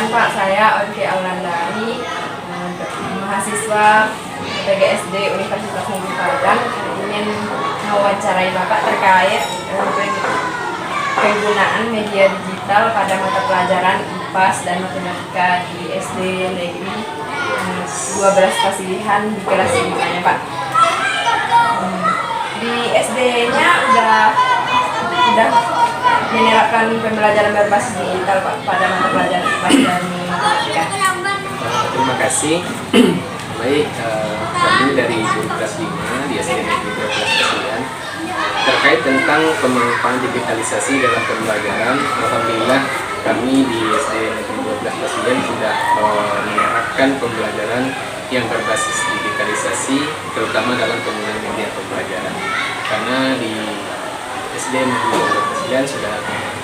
Perkenalkan Pak, saya Onke Aulandari, mahasiswa PGSD Universitas Negeri Padang. Ingin mewawancarai Bapak terkait penggunaan media digital pada mata pelajaran IPAS dan Matematika di SD Negeri 12 Pasilihan di kelas 5-nya Pak. Di SD-nya udah menerapkan pembelajaran berbasis digital Pak pada mata pelajaran IPAS dan Matematika. Terima kasih. Baik, kami dari guru kelas 5 di SD Negeri 12 Pasilihan terkait tentang pemanfaatan digitalisasi dalam pembelajaran. Alhamdulillah kami di SD Negeri 12 Pasilihan sudah menerapkan pembelajaran yang berbasis digitalisasi, terutama dalam penggunaan media pembelajaran. Karena di SD Negeri 12 Pasilihan sudah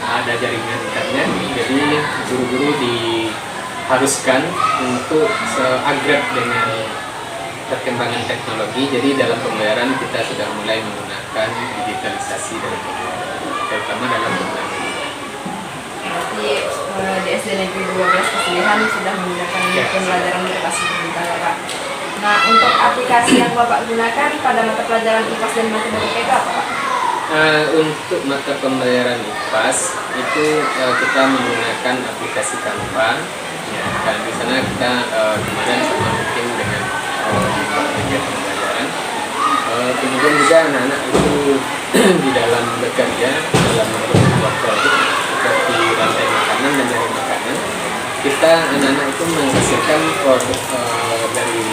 ada jaringan internet, jadi guru-guru diharuskan untuk seagreg dengan perkembangan teknologi. Jadi dalam pembelajaran kita sudah mulai menggunakan digitalisasi dalam pembelajaran, terutama dalam penggunaan media. Di SD Negeri 12 Pasilihan sudah menggunakan pembelajaran berbasis digital Pak. Nah, untuk aplikasi yang Bapak gunakan pada mata pelajaran IPAS dan Matematika apa Pak? Untuk mata pembelajaran IPAS itu kita menggunakan aplikasi Canva. Ya, dan di sana kita kemarin sama mungkin dengan media pembelajaran. Kemudian juga anak-anak itu di dalam bekerja dalam membuat produk seperti rantai makanan dan dari makanan, kita anak-anak itu menghasilkan produk dari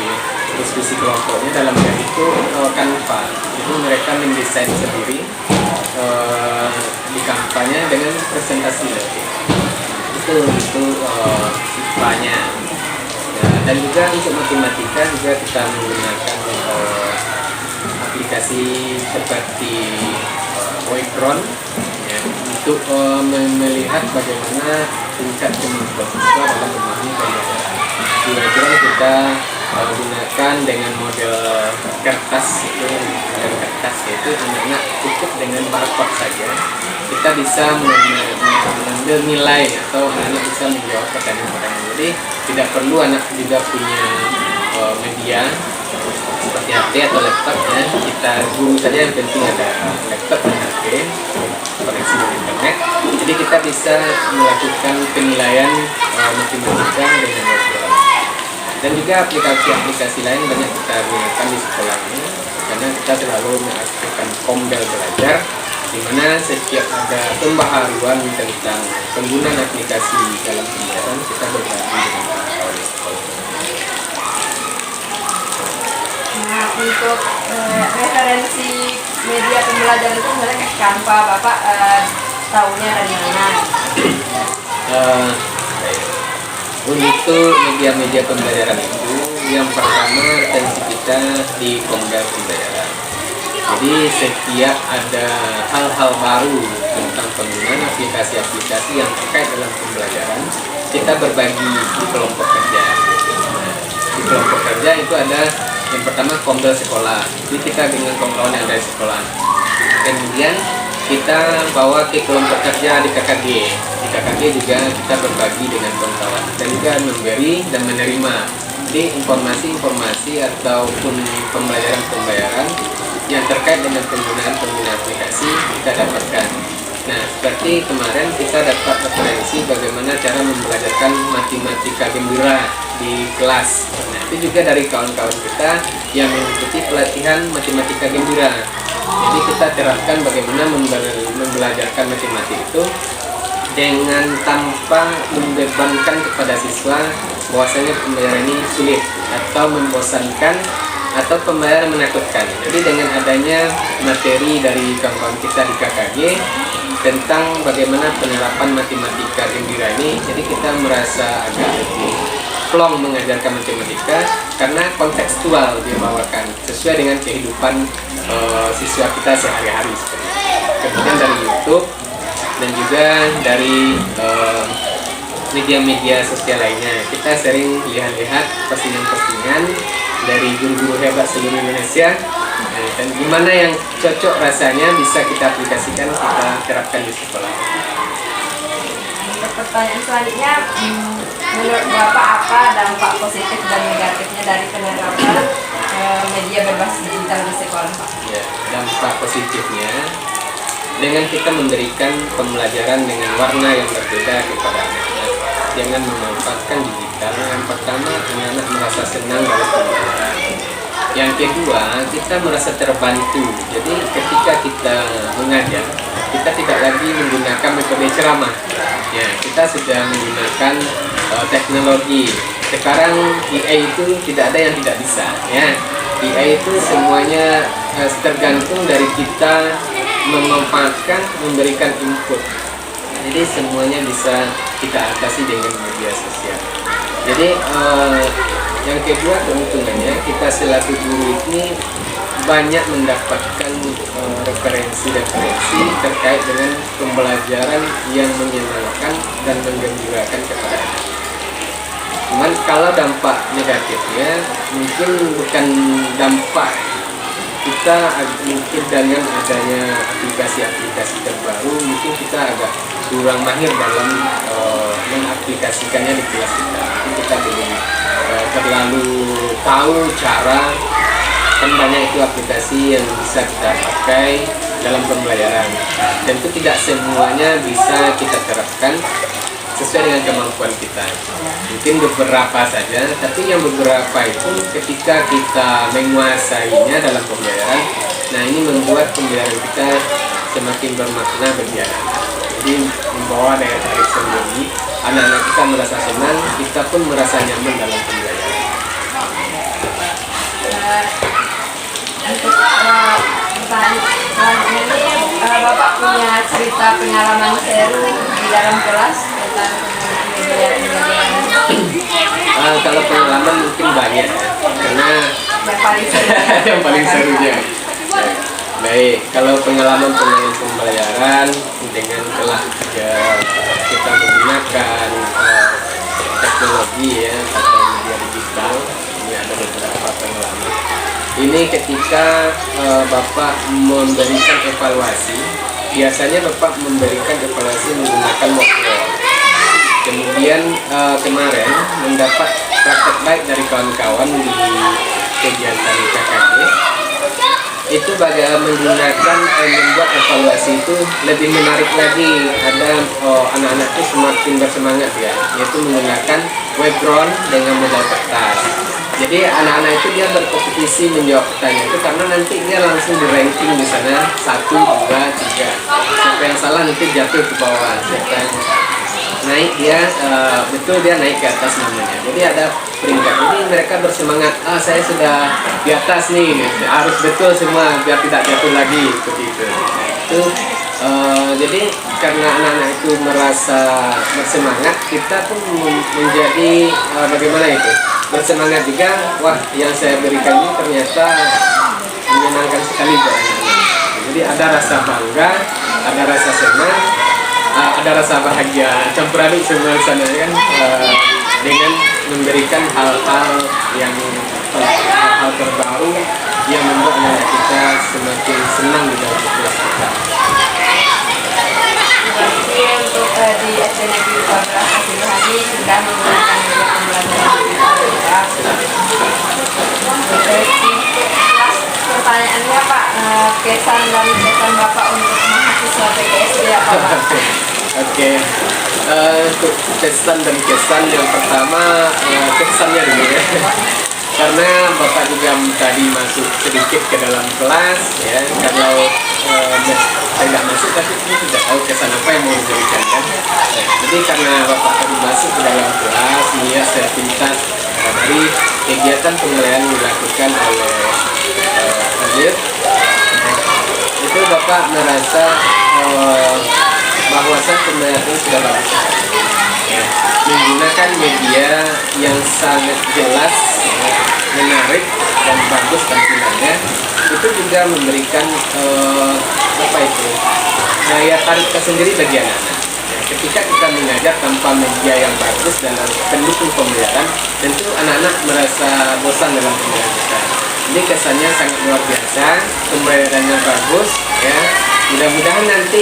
diskusi kelompoknya dalam hal itu Canva. Itu mereka mendesain sendiri di Canva-nya dengan presentasi itu siswanya. Dan juga untuk matematika juga kita menggunakan aplikasi seperti Waytron ya, untuk melihat bagaimana tingkat kemampuan siswa dalam memahami pembelajaran. Di Waytron kita gunakan dengan model kertas yaitu anak-anak cukup dengan barcode saja kita bisa mengambil nilai atau anak bisa menjawab pertanyaan-pertanyaan. Jadi tidak perlu anak juga punya media seperti HP atau laptop ya. Kita guru saja yang penting ada laptop dan HP koneksi dengan internet. Jadi kita bisa melakukan penilaian matematika dengan virtual. Dan juga aplikasi-aplikasi lain banyak kita gunakan di sekolah ini, karena kita selalu melakukan Kombel Belajar, di mana setiap ada pembaharuan tentang penggunaan aplikasi dalam pembelajaran kita berbagi dengan kawan sekolah. Nah, untuk referensi media pembelajaran itu sebenarnya Canva, Bapak tahunya dari mana? Untuk media-media pembelajaran itu, yang pertama referensi kita di Kombel Pembelajaran. Jadi setiap ada hal-hal baru tentang penggunaan aplikasi-aplikasi yang terkait dalam pembelajaran, kita berbagi di kelompok kerja. Nah, di kelompok kerja itu ada yang pertama Kombel Sekolah, jadi kita dengan kawan-kawan yang dari sekolah. Kemudian kita bawa ke kelompok kerja di KKG. Di KKG juga kita berbagi dengan kawan-kawan dan juga memberi dan menerima. Jadi informasi-informasi ataupun pembelajaran-pembelajaran yang terkait dengan penggunaan aplikasi kita dapatkan. Nah, seperti kemarin kita dapat referensi bagaimana cara membelajarkan matematika gembira di kelas. Nah, itu juga dari kawan-kawan kita yang mengikuti pelatihan matematika gembira. Jadi kita terapkan bagaimana membelajarkan matematika itu dengan tanpa membebankan kepada siswa bahwasanya pembelajaran ini sulit atau membosankan atau pembelajaran menakutkan. Jadi dengan adanya materi dari kawan-kawan kita di KKG tentang bagaimana penerapan matematika gembira ini, jadi kita merasa agak lebih plong mengajarkan matematika karena kontekstual dibawakan sesuai dengan kehidupan siswa kita sehari-hari. Kemudian dari YouTube dan juga dari media-media sosial lainnya, kita sering lihat-lihat postingan-postingan dari guru-guru hebat seluruh Indonesia, dan gimana yang cocok rasanya bisa kita aplikasikan, kita terapkan di sekolah. pertanyaan selanjutnya, menurut Bapak apa dampak positif dan negatifnya dari penerapan media berbasis digital di sekolah, Pak? Ya, dampak positifnya dengan kita memberikan pembelajaran dengan warna yang berbeda kepada anak-anak. Jangan memanfaatkan digital. Yang pertama, anak-anak merasa senang dalam pembelajaran. Yang kedua, kita merasa terbantu. Jadi ketika kita mengajar, kita tidak lagi menggunakan metode ceramah. Ya, kita sudah menggunakan teknologi. Sekarang AI itu tidak ada yang tidak bisa. Ya, AI itu semuanya tergantung dari kita memanfaatkan, memberikan input. Jadi semuanya bisa kita atasi dengan media sosial. Jadi yang kedua, keuntungannya kita selaku guru ini banyak mendapatkan referensi terkait dengan pembelajaran yang menyenangkan dan menggembirakan kepada anak. Cuman kalau dampak negatifnya mungkin bukan dampak kita, mungkin dengan adanya aplikasi-aplikasi terbaru mungkin kita agak kurang mahir dalam mengaplikasikannya di kelas kita. Mungkin kita belum terlalu tahu cara, kan banyak itu aplikasi yang bisa kita pakai dalam pembelajaran. Tentu tidak semuanya bisa kita terapkan sesuai dengan kemampuan kita. Mungkin beberapa saja, tapi yang beberapa itu ketika kita menguasainya dalam pembelajaran, nah ini membuat pembelajaran kita semakin bermakna bagi anak-anak. Jadi membawa daya tarik sendiri, anak-anak kita merasa senang, kita pun merasa nyaman dalam pembelajaran. Untuk pertanyaan selanjutnya ini, Bapak punya cerita pengalaman seru di dalam kelas tentang media. Kalau pengalaman mungkin banyak ya, karena Yang paling seru. yang paling serunya. Baik, kalau pengalaman pembelajaran dengan telah kita menggunakan teknologi ya atau media digital, ini ada beberapa pengalaman. Ini ketika Bapak memberikan evaluasi, biasanya Bapak memberikan evaluasi menggunakan mockroll. Kemudian kemarin mendapat praktek baik dari kawan-kawan di kegiatan KKG. Itu bagaimana menggunakan membuat evaluasi itu lebih menarik lagi. Ada anak-anak itu semakin bersemangat ya, yaitu menggunakan webdrawing dengan modal kertas. Jadi anak-anak itu dia berkompetisi menjawab pertanyaan itu karena nanti dia langsung di ranking di sana 1, 2, 3. Siapa yang salah nanti jatuh ke bawah. Siapa yang naik dia betul dia naik ke atas namanya. Jadi ada peringkat. Jadi mereka bersemangat. Saya sudah di atas nih. Harus betul semua biar tidak jatuh lagi seperti itu. Itu jadi karena anak-anak itu merasa bersemangat, kita pun menjadi bagaimana itu bersemangat juga. Wah, yang saya berikan ini ternyata menyenangkan sekali buat anak-anak. Jadi ada rasa bangga, ada rasa senang, ada rasa bahagia, campur aduk semua di sana kan, dengan memberikan hal-hal yang hal terbaru yang membuat anak kita semakin senang di dalam kelas kita. Terima kasih untuk di SD Negeri 14 Kasiluhani sudah menggunakan media pembelajaran digital. Kelas pertanyaannya Pak, kesan dan kesan Bapak untuk mahasiswa PGSD apa Pak? Oke, untuk kesan dan kesan yang pertama kesannya dulu ya. Karena Bapak juga tadi masuk sedikit ke dalam kelas ya, kalau saya nggak masuk tapi ini sudah tahu kesan apa yang mau diberikan kan. Jadi karena Bapak tadi masuk ke dalam kelas, melihat sertifikat dari kegiatan pembelajaran yang dilakukan oleh Hadir, itu Bapak merasa bahwasan pembelajaran sudah bagus ya, menggunakan media yang sangat jelas, menarik dan bagus tampilannya. Itu juga memberikan daya tarik tersendiri bagi anak-anak. Ketika kita mengajar tanpa media yang bagus dalam pendukung pembelajaran, tentu anak-anak merasa bosan dalam pembelajaran kita. Jadi kesannya sangat luar biasa, pembelajarannya bagus ya, mudah-mudahan nanti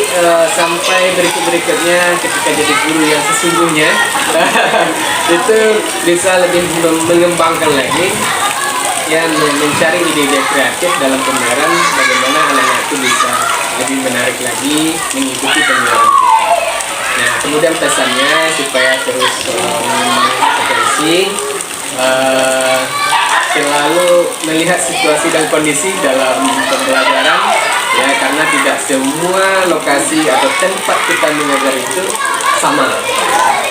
sampai berikutnya ketika jadi guru yang sesungguhnya itu bisa lebih mengembangkan lagi, ya, mencari ide-ide kreatif dalam pembayaran, bagaimana anak-anak itu bisa lebih menarik lagi mengikuti pembayaran kita. Nah, kemudian pesannya supaya terus mengembangkan kompetensi, selalu melihat situasi dan kondisi dalam pembelajaran, ya, karena tidak semua lokasi atau tempat kita mengajar itu sama.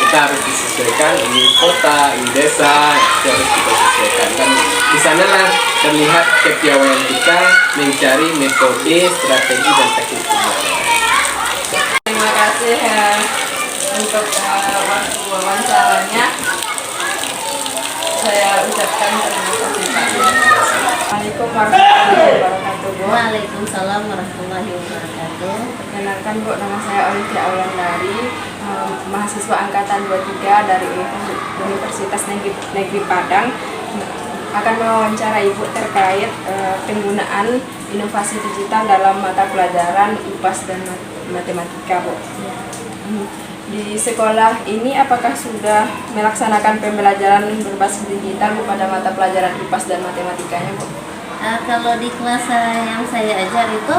Kita harus disesuaikan, ini kota, ini desa, itu harus kita sesuaikan. Dan di sanalah terlihat kepiawaian kita mencari metode, strategi, dan teknik pembelajaran. Terima kasih untuk waktu wawancaranya. Saya ucapkan terima kasih Pak. Assalamualaikum warahmatullahi wabarakatuh, Bu. Waalaikumsalam warahmatullahi wabarakatuh. Perkenalkan, Bu, nama saya Olivia Aulandari, mahasiswa angkatan 23 dari Universitas Negeri Padang. Akan mewawancarai Ibu terkait penggunaan inovasi digital dalam mata pelajaran IPAS dan matematika, Bu. Di sekolah ini apakah sudah melaksanakan pembelajaran berbasis digital Bu pada mata pelajaran IPAS dan matematikanya, Bu? Kalau di kelas yang saya ajar itu,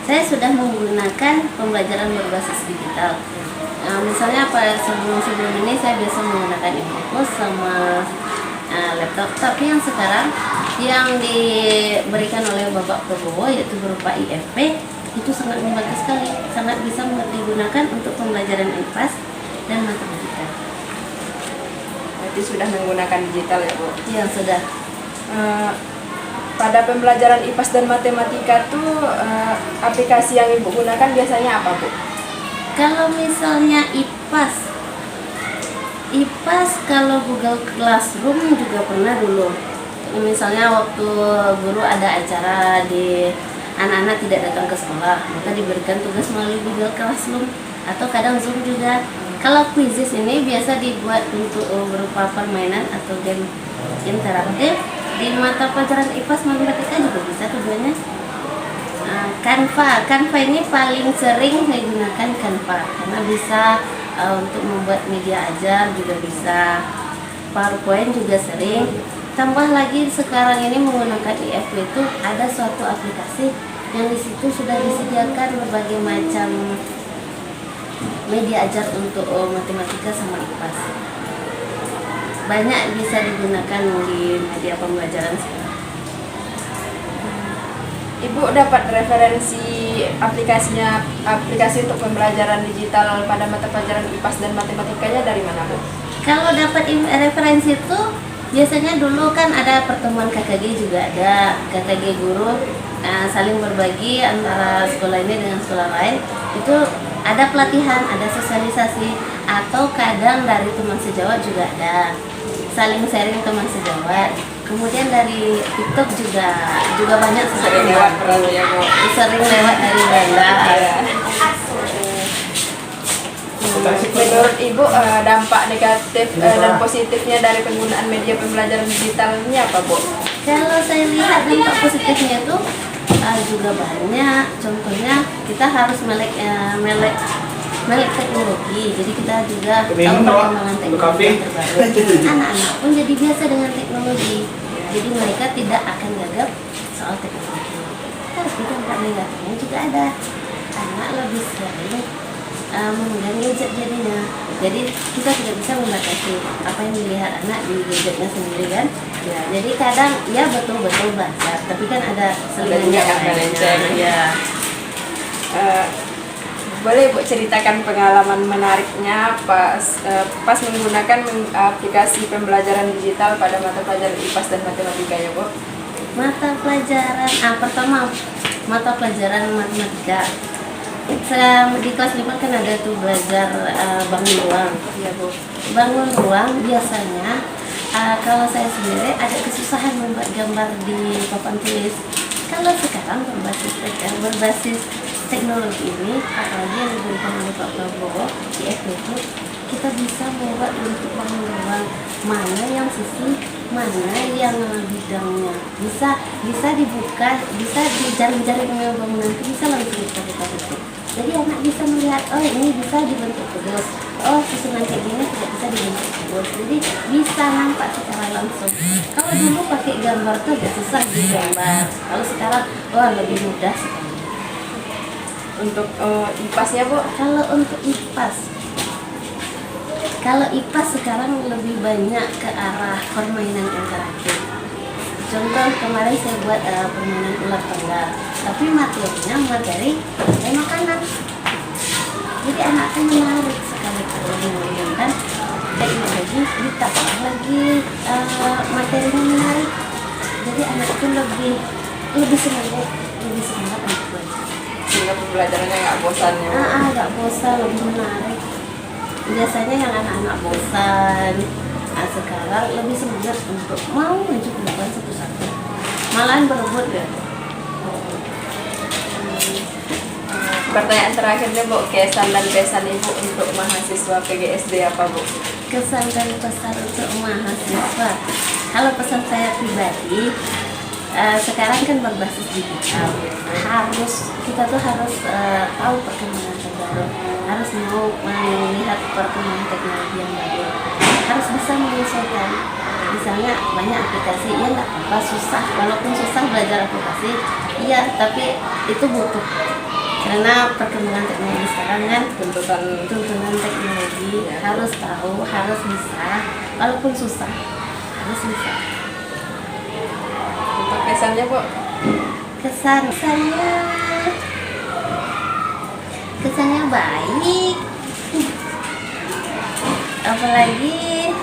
saya sudah menggunakan pembelajaran berbasis digital. Misalnya sebelum ini saya biasa menggunakan e-book sama laptop, tapi yang sekarang yang diberikan oleh Bapak Prabowo yaitu berupa IFP, itu sangat membantu sekali, sangat bisa digunakan untuk pembelajaran IPAS dan matematika. Berarti sudah menggunakan digital ya, Bu? Iya, sudah. Pada pembelajaran IPAS dan matematika tuh aplikasi yang Ibu gunakan biasanya apa, Bu? Kalau misalnya IPAS kalau Google Classroom juga pernah dulu. Misalnya waktu guru ada acara di anak-anak tidak datang ke sekolah, maka diberikan tugas melalui Google Classroom atau kadang Zoom juga. Kalau quizzes ini biasa dibuat untuk berupa permainan atau game interaktif. Di mata pelajaran IPAS matematika juga bisa keduanya. Canva ini paling sering saya gunakan Canva karena bisa untuk membuat media ajar, juga bisa PowerPoint juga sering. Tambah lagi sekarang ini menggunakan IFP itu ada suatu aplikasi yang di situ sudah disediakan berbagai macam media ajar untuk matematika sama IPAS. Banyak bisa digunakan di media pembelajaran sekarang. Ibu dapat referensi aplikasi untuk pembelajaran digital pada mata pelajaran IPAS dan matematikanya dari mana, Bu? Kalau dapat referensi itu biasanya dulu kan ada pertemuan KKG juga ada, KKG guru saling berbagi antara sekolah ini dengan sekolah lain. Itu ada pelatihan, ada sosialisasi, atau kadang dari teman sejawat juga ada, saling sharing teman sejawat. Kemudian dari TikTok juga banyak Sering lewat ya, Bu? sering lewat dari Belanda. Menurut Ibu dampak negatif dan positifnya dari penggunaan media pembelajaran digital ini apa, Bu? Kalau saya lihat dampak positifnya itu juga banyak. Contohnya kita harus melek teknologi. Jadi kita juga tahu perkembangan teknologi yang terbaru. Anak-anak pun jadi biasa dengan teknologi. Jadi mereka tidak akan gagap soal teknologi. Tapi dampak negatifnya juga ada. Anak lebih sering memegang gadget jadinya. Jadi kita tidak bisa membatasi apa yang dilihat anak di gadgetnya sendiri kan. Ya, jadi kadang ya betul-betul belajar, tapi kan ada selingannya ya. Boleh Bu ceritakan pengalaman menariknya pas menggunakan aplikasi pembelajaran digital pada mata pelajaran IPAS dan matematikanya, Bu? Mata pelajaran pertama mata pelajaran matematika. Di kelas 5 kan ada tuh belajar bangun ruang. Iya, Bu. Bangun ruang biasanya kalau saya sendiri ada kesusahan membuat gambar di papan tulis. Kalau sekarang berbasis teknologi ini, apalagi yang diberikan oleh Pak Prabowo di itu, kita bisa membuat bentuk bangun ruang, mana yang sisi, mana yang bidangnya bisa dibuka, bisa di jaring-jaring bangunan itu bisa langsung kita buka. Jadi anak bisa melihat, oh ini bisa dibentuk terus, oh susunan kayak gini tidak bisa dibentuk terus. Jadi bisa nampak secara langsung. Kalau dulu pakai gambar tuh agak susah digambar. Kalau sekarang, wah lebih mudah sekali. Untuk IPAS-nya Bu? Kalau IPAS sekarang lebih banyak ke arah permainan interaktif. Contoh kemarin saya buat permainan ular tangga, tapi materinya materi makanan. Jadi anak itu menarik sekali kalau menggunakan teknologi ditambah lagi materinya menarik. Jadi anak itu lebih semangat untuk belajar. Sehingga pembelajarannya nggak bosan ya? Nggak bosan, lebih menarik. Biasanya yang anak-anak bosan, sekarang lebih semangat untuk mau maju ke depan satu-satu, malahan berebut ya. Pertanyaan terakhirnya Bu, kesan dan pesan Ibu untuk mahasiswa PGSD apa Bu? Kesan dan pesan untuk mahasiswa, kalau pesan saya pribadi, sekarang kan berbasis digital, kita tuh harus tahu perkembangan terbaru, harus mau melihat perkembangan teknologi yang baru, harus bisa menyesuaikan. Misalnya banyak aplikasi, ya nggak apa susah, walaupun susah belajar aplikasi, iya, tapi itu butuh, karena perkembangan teknologi sekarang kan tuntutan teknologi, harus tahu, harus bisa, walaupun susah harus bisa. Untuk kesannya Bu? Kesannya baik, apalagi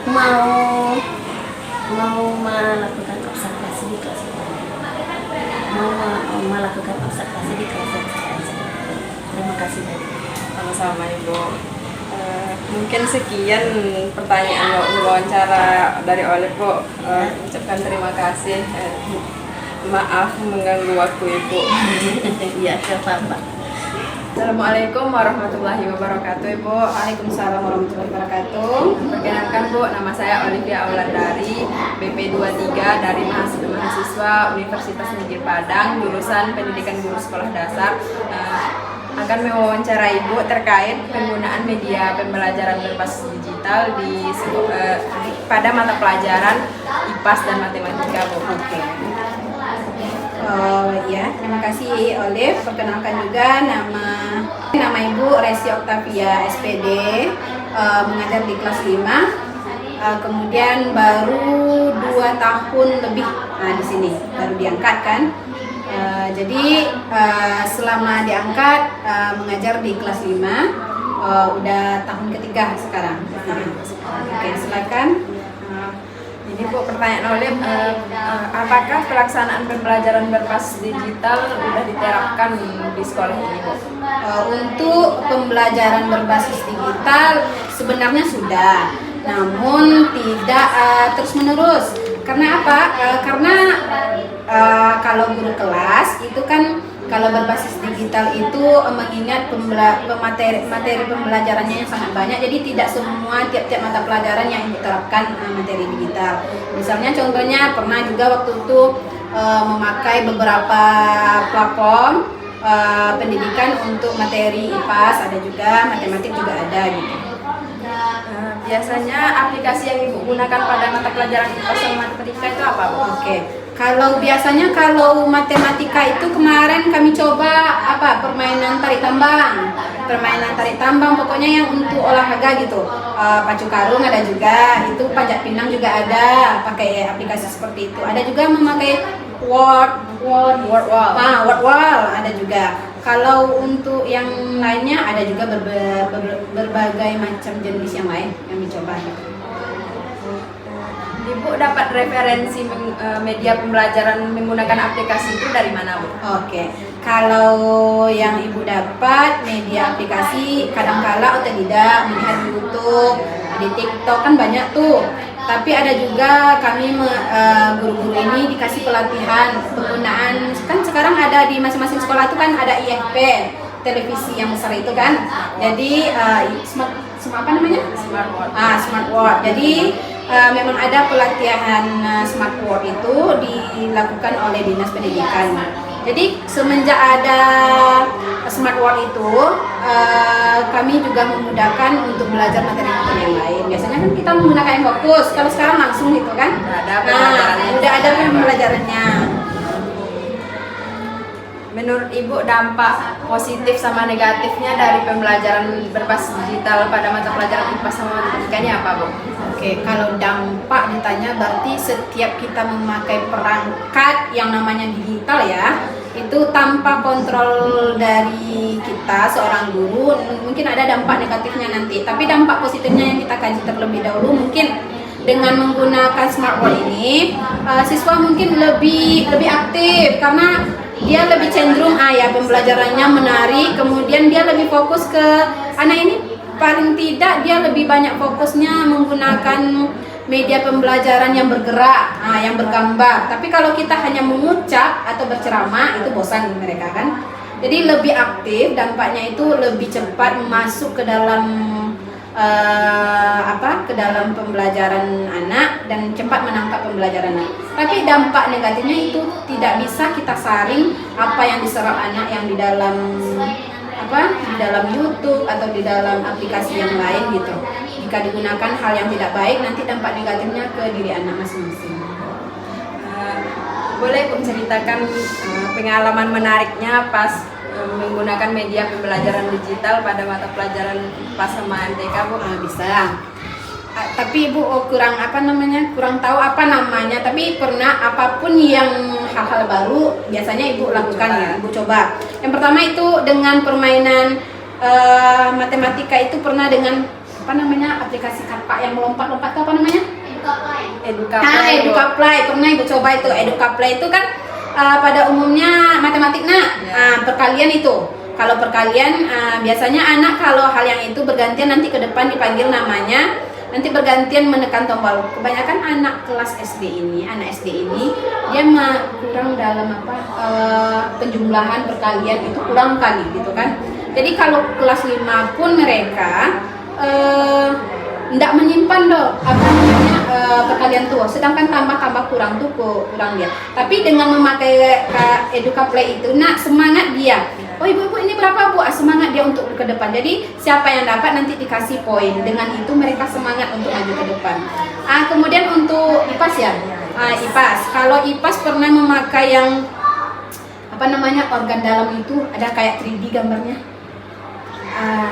mau melakukan observasi di kelas, mau melakukan observasi di kelas saya. Terima kasih banyak. Sama-sama Ibu. Mungkin sekian pertanyaan wawancara dari Olive Bu. Ucapkan terima kasih. Maaf mengganggu waktu Ibu. Iya, apa-apa. Assalamualaikum warahmatullahi wabarakatuh Ibu. Waalaikumsalam warahmatullahi wabarakatuh. Perkenalkan Bu, nama saya Olivia Aulandari, BP23 dari mahasiswa Universitas Negeri Padang, jurusan Pendidikan Guru Sekolah Dasar. Akan mewawancarai Ibu terkait penggunaan media pembelajaran berbasis digital pada mata pelajaran IPAS dan matematika Bu. Oke. Ya, terima kasih Olive. Perkenalkan juga nama Ibu Resi Oktavia SPD, mengajar di kelas 5. Kemudian baru 2 tahun lebih di sini, baru diangkat kan. Jadi selama diangkat mengajar di kelas 5, udah tahun ketiga sekarang. Oke, silakan. Jadi Bu, pertanyaan Olive, apakah pelaksanaan pembelajaran berbasis digital sudah diterapkan di sekolah ini Bu? Untuk pembelajaran berbasis digital sebenarnya sudah, namun tidak terus-menerus. Karena apa? Karena kalau guru kelas itu kan kalau berbasis digital itu mengingat materi pembelajarannya yang sangat banyak, jadi tidak semua tiap-tiap mata pelajaran yang diterapkan materi digital. Misalnya contohnya pernah juga waktu itu memakai beberapa platform pendidikan untuk materi IPAS, ada juga matematik juga ada gitu. Biasanya aplikasi yang Ibu gunakan pada mata pelajaran IPAS dan matematika itu apa Bu? Oke. Kalau biasanya kalau matematika itu kemarin kami coba permainan tarik tambang, pokoknya yang untuk olahraga gitu. Pacu karung ada juga, itu panjat pinang juga ada, pakai aplikasi seperti itu. Ada juga memakai word wall ada juga. Kalau untuk yang lainnya ada juga berbagai macam jenis yang lain yang dicoba. Ibu dapat referensi media pembelajaran menggunakan aplikasi itu dari mana Bu? Oke, kalau yang Ibu dapat media aplikasi kadang-kala atau tidak melihat di YouTube, di TikTok kan banyak tuh. Tapi ada juga kami guru-guru ini dikasih pelatihan penggunaan, kan sekarang ada di masing-masing sekolah itu kan ada IFP, televisi yang besar itu kan. Jadi Smart Word. Jadi memang ada pelatihan Smart Word itu dilakukan oleh Dinas Pendidikan. Jadi semenjak ada smart wall itu, kami juga memudahkan untuk belajar materi-materi yang lain. Biasanya kan kita menggunakan yang fokus, kalau sekarang langsung gitu kan. Udah ada pembelajarannya. Menurut Ibu dampak positif sama negatifnya dari pembelajaran berbasis digital pada mata pelajaran IPA sama matematika ini apa, Bu? Oke, kalau dampak ditanya berarti setiap kita memakai perangkat yang namanya digital ya, itu tanpa kontrol dari kita seorang guru mungkin ada dampak negatifnya nanti. Tapi dampak positifnya yang kita kaji terlebih dahulu mungkin dengan menggunakan smart wall ini siswa mungkin lebih aktif karena dia lebih cenderung ya pembelajarannya menarik, kemudian dia lebih fokus ke anak ini paling tidak dia lebih banyak fokusnya menggunakan media pembelajaran yang bergerak, yang bergambar. Tapi kalau kita hanya mengucap atau berceramah itu bosan mereka kan. Jadi lebih aktif, dampaknya itu lebih cepat masuk ke dalam ke dalam pembelajaran anak dan cepat menangkap pembelajaran anak. Tapi dampak negatifnya itu tidak bisa kita saring apa yang diserap anak yang di dalam di dalam YouTube atau di dalam aplikasi yang lain gitu. Jika digunakan hal yang tidak baik, nanti dampak negatifnya ke diri anak masing-masing. Boleh Bu ceritakan pengalaman menariknya pas menggunakan media pembelajaran digital pada mata pelajaran IPA sama MTK, Bu? Bisa. Tapi Ibu kurang tahu apa namanya. Tapi pernah apapun yang hal-hal baru biasanya Ibu lakukan ya, Ibu coba. Yang pertama itu dengan permainan matematika itu pernah dengan aplikasi kapak yang melompat-lompat itu apa namanya? Edukaplay. Pernah Ibu coba itu. Edukaplay itu kan pada umumnya matematik perkalian itu. Kalau perkalian biasanya anak kalau hal yang itu bergantian nanti ke depan dipanggil namanya, nanti bergantian menekan tombol. Kebanyakan anak SD ini dia kurang dalam penjumlahan perkalian itu kurang kali gitu kan. Jadi kalau kelas 5 pun mereka tidak menyimpan perkalian tuh, sedangkan tambah kurang dia. Tapi dengan memakai Edukaplay itu semangat dia. Oh ibu-ibu ini berapa Bu? Semangat dia untuk ke depan. Jadi siapa yang dapat nanti dikasih poin. Dengan itu mereka semangat untuk maju ke depan. Kemudian untuk IPAS ya. IPAS. Kalau IPAS pernah memakai yang organ dalam itu ada kayak 3D gambarnya.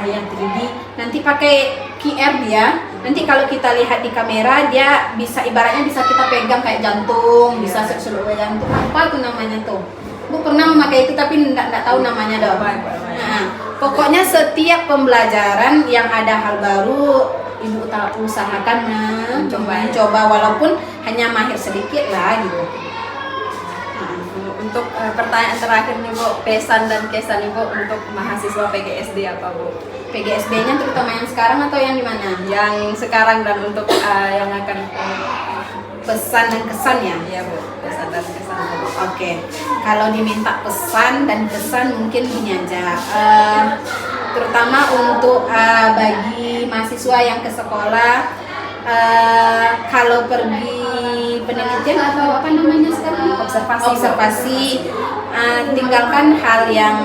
Yang 3D. Nanti pakai QR dia. Nanti kalau kita lihat di kamera dia ibaratnya bisa kita pegang kayak jantung, bisa seluruh jantung. Apa tuh namanya tuh? Bu pernah memakai itu tapi enggak tahu namanya dong. Pokoknya setiap pembelajaran yang ada hal baru Ibu usahakan mencoba walaupun hanya mahir sedikit lah gitu. Untuk pertanyaan terakhir nih Bu, pesan dan kesan Ibu untuk mahasiswa PGSD apa Bu? PGSD-nya terutama yang sekarang atau yang di mana? Yang sekarang dan untuk yang akan pesan dan kesan ya? Iya Bu, pesan dan kesan Bu. Oke. Kalau diminta pesan dan kesan mungkin gini aja. Terutama untuk bagi mahasiswa yang ke sekolah, kalau pergi penelitian atau sekarang observasi, tinggalkan hal yang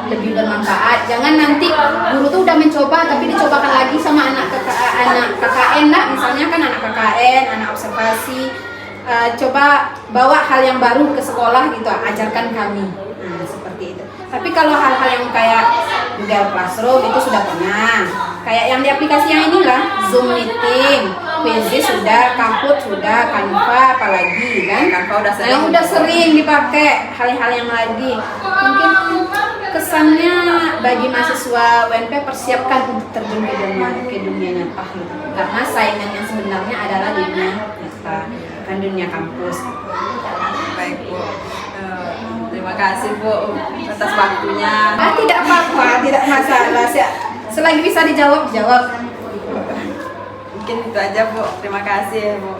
lebih bermanfaat. Jangan nanti guru tuh udah mencoba tapi dicobakan lagi sama anak KKN misalnya kan anak KKN, anak observasi. Coba bawa hal yang baru ke sekolah gitu, ajarkan kami. Seperti itu. Tapi kalau hal-hal yang kayak Google Classroom itu sudah pernah. Kayak yang di aplikasi yang inilah, Zoom Meeting, Quizy sudah, Kahoot sudah, Canva apalagi kan? Canva udah sering dipakai. Hal-hal yang lagi. Mungkin kesannya bagi mahasiswa UNP persiapkan untuk terjun ke dunia nyata gitu. Karena saingan yang sebenarnya adalah dunia nyata, bukan dunia kampus. Baik Bu. Terima kasih Bu atas waktunya. Tidak apa-apa, tidak masalah. Selagi bisa dijawab. Mungkin itu aja Bu. Terima kasih Bu.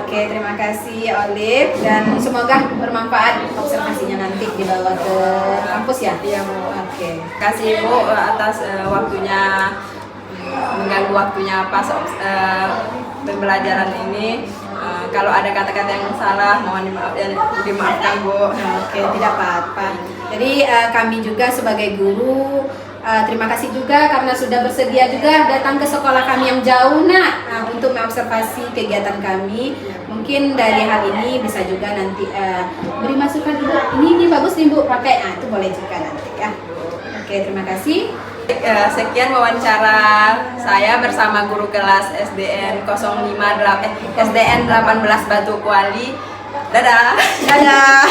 Oke, terima kasih Olive dan semoga bermanfaat observasinya nanti dibawa ke kampus ya. Iya Bu. Oke. Terima kasih Bu atas waktunya, mengganggu waktunya pas pembelajaran ini. Kalau ada kata-kata yang salah, mohon dimaafkan Bu. Oke, tidak apa-apa. Jadi kami juga sebagai guru terima kasih juga karena sudah bersedia juga datang ke sekolah kami yang jauh untuk mengobservasi kegiatan kami. Mungkin dari hal ini bisa juga nanti beri masukan Ibu. Ini bagus nih Bu, pakai. Itu boleh juga nanti ya. Oke, terima kasih. Sekian wawancara saya bersama guru kelas SDN 18 Batu Kuali. Dadah. Dadah.